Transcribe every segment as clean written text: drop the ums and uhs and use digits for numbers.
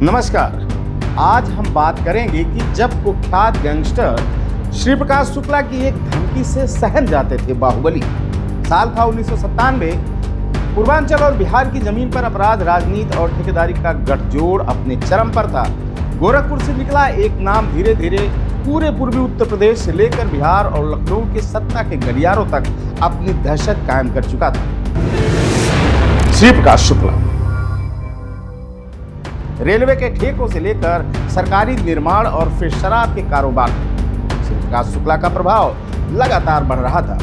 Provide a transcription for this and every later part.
नमस्कार। आज हम बात करेंगे कि जब कुख्यात गैंगस्टर श्री प्रकाश शुक्ला की एक धमकी से सहम जाते थे बाहुबली। साल था 1997। पूर्वांचल और बिहार की जमीन पर अपराध, राजनीति और ठेकेदारी का गठजोड़ अपने चरम पर था। गोरखपुर से निकला एक नाम धीरे धीरे पूरे पूर्वी उत्तर प्रदेश से लेकर बिहार और लखनऊ के सत्ता के गलियारों तक अपनी दहशत कायम कर चुका था। श्री प्रकाश शुक्ला रेलवे के ठेकों से लेकर सरकारी निर्माण और फिर शराब के कारोबार, श्री प्रकाश शुक्ला का प्रभाव लगातार बढ़ रहा था।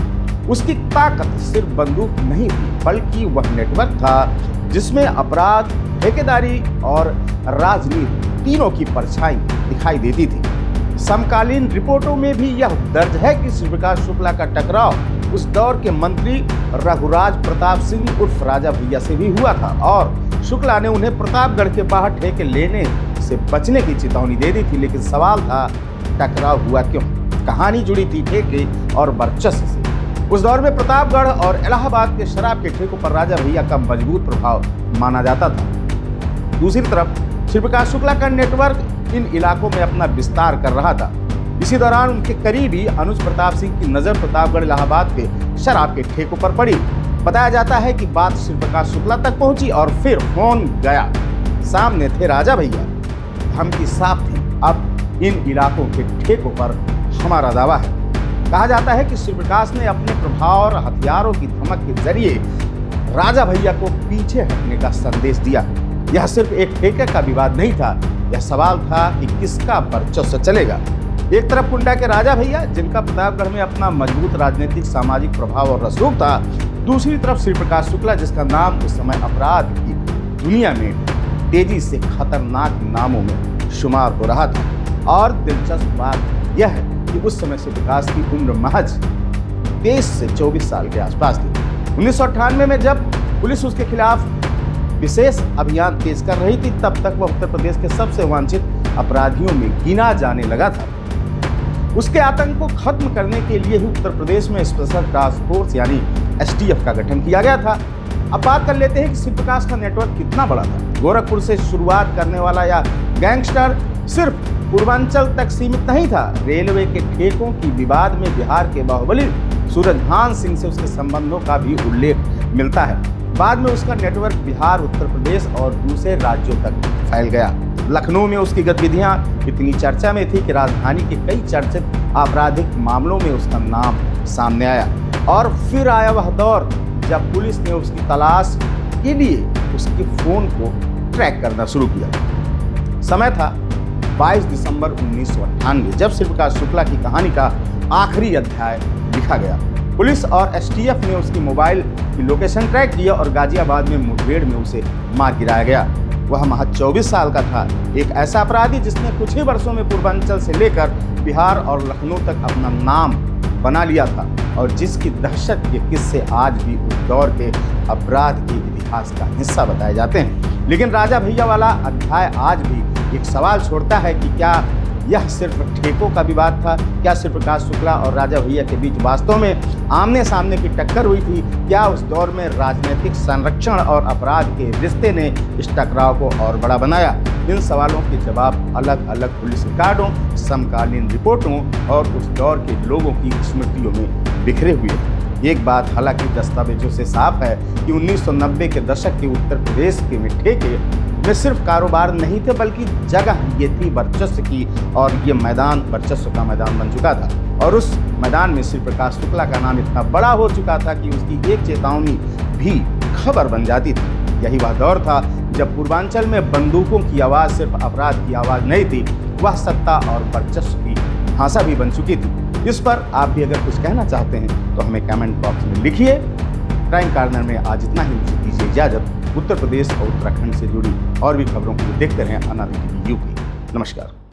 उसकी ताकत सिर्फ बंदूक नहीं थी, बल्कि वह नेटवर्क था जिसमें अपराध, ठेकेदारी और राजनीति तीनों की परछाई दिखाई देती थी। समकालीन रिपोर्टों में भी यह दर्ज है कि श्री प्रकाश शुक्ला का टकराव उस दौर के मंत्री रघुराज प्रताप सिंह उर्फ राजा भैया से भी हुआ था और शुक्ला ने उन्हें प्रतापगढ़ के बाहर ठेके लेने से बचने की चेतावनी दे दी थी। लेकिन सवाल था, टकराव हुआ क्यों? कहानी जुड़ी थी ठेके और वर्चस्व से। उस दौर में प्रतापगढ़ और इलाहाबाद के शराब के ठेकों पर राजा भैया का मजबूत प्रभाव माना जाता था। दूसरी तरफ श्री प्रकाश शुक्ला का नेटवर्क इन इलाकों में अपना विस्तार कर रहा था। इसी दौरान उनके करीबी अनुज प्रताप सिंह की नजर प्रतापगढ़ इलाहाबाद के शराब के ठेकों पर पड़ी। बताया जाता है कि बात श्री प्रकाश शुक्ला तक पहुंची और फिर फोन गया। सामने थे राजा भैया, धमकी साफ थी, अब इन इलाकों के ठेकों पर हमारा दावा है। कहा जाता है कि श्री प्रकाश ने अपने प्रभाव और हथियारों की धमक के जरिए राजा भैया को पीछे हटने का संदेश दिया। यह सिर्फ एक ठेके का विवाद नहीं था, यह सवाल था कि किसका वर्चस्व चलेगा। एक तरफ कुंडा के राजा भैया, जिनका प्रतापगढ़ में अपना मजबूत राजनीतिक सामाजिक प्रभाव और रसूख था। दूसरी तरफ श्री प्रकाश शुक्ला, जिसका नाम उस समय अपराध की दुनिया में तेजी से खतरनाक नामों में शुमार हो रहा था। और दिलचस्प बात यह है कि उस समय श्री प्रकाश की उम्र महज 23 से 24 साल के आसपास थी। 1998 में जब पुलिस उसके खिलाफ विशेष अभियान तेज कर रही थी, तब तक वह उत्तर प्रदेश के सबसे वांछित अपराधियों में गिना जाने लगा था। उसके आतंक को खत्म करने के लिए ही उत्तर प्रदेश में स्पेशल टास्क फोर्स यानी STF का गठन किया गया था। अब बात कर लेते हैं कि श्री प्रकाश का नेटवर्क कितना बड़ा था। गोरखपुर से शुरुआत करने वाला यह गैंगस्टर सिर्फ पूर्वांचल तक सीमित नहीं था। रेलवे के ठेकों की विवाद में बिहार के बाहुबली सूरजभान सिंह से उसके संबंधों का भी उल्लेख मिलता है। बाद में उसका नेटवर्क बिहार, उत्तर प्रदेश और दूसरे राज्यों तक फैल गया। लखनऊ में उसकी गतिविधियां इतनी चर्चा में थी कि राजधानी के कई चर्चित आपराधिक मामलों में उसका नाम सामने आया। और फिर आया वह दौर जब पुलिस ने उसकी तलाश के लिए उसके फोन को ट्रैक करना शुरू किया। समय था 22 दिसंबर 1998, जब श्री प्रकाश शुक्ला की कहानी का आखिरी अध्याय लिखा गया। पुलिस और STF ने उसकी मोबाइल की लोकेशन ट्रैक किया और गाजियाबाद में मुठभेड़ में उसे मार गिराया गया। वह महज 24 साल का था, एक ऐसा अपराधी जिसने कुछ ही वर्षों में पूर्वांचल से लेकर बिहार और लखनऊ तक अपना नाम बना लिया था और जिसकी दहशत के किस्से आज भी उस दौर के अपराध के इतिहास का हिस्सा बताए जाते हैं। लेकिन राजा भैया वाला अध्याय आज भी एक सवाल छोड़ता है कि क्या यह सिर्फ ठेकों का विवाद था? क्या श्री प्रकाश शुक्ला और राजा भैया के बीच वास्तव में आमने सामने की टक्कर हुई थी? क्या उस दौर में राजनीतिक संरक्षण और अपराध के रिश्ते ने इस टकराव को और बड़ा बनाया? इन सवालों के जवाब अलग अलग पुलिस रिकॉर्डों, समकालीन रिपोर्टों और उस दौर के लोगों की स्मृतियों में बिखरे हुए हैं। एक बात हालांकि दस्तावेजों से साफ है कि 1990 के दशक के उत्तर प्रदेश के ठेके में सिर्फ कारोबार नहीं थे, बल्कि जगह ये थी वर्चस्व की, और ये मैदान वर्चस्व का मैदान बन चुका था। और उस मैदान में श्री प्रकाश शुक्ला का नाम इतना बड़ा हो चुका था कि उसकी एक चेतावनी भी खबर बन जाती थी। यही वह दौर था जब पूर्वांचल में बंदूकों की आवाज़ सिर्फ अपराध की आवाज़ नहीं थी, वह सत्ता और वर्चस्व की भाषा भी बन चुकी थी। इस पर आप भी अगर कुछ कहना चाहते हैं तो हमें कमेंट बॉक्स में लिखिए। क्राइम कॉर्नर में आज इतना ही, मुझे दीजिए इजाजत। उत्तर प्रदेश और उत्तराखंड से जुड़ी और भी खबरों को देखते रहें अनादि टीवी यूपी। नमस्कार।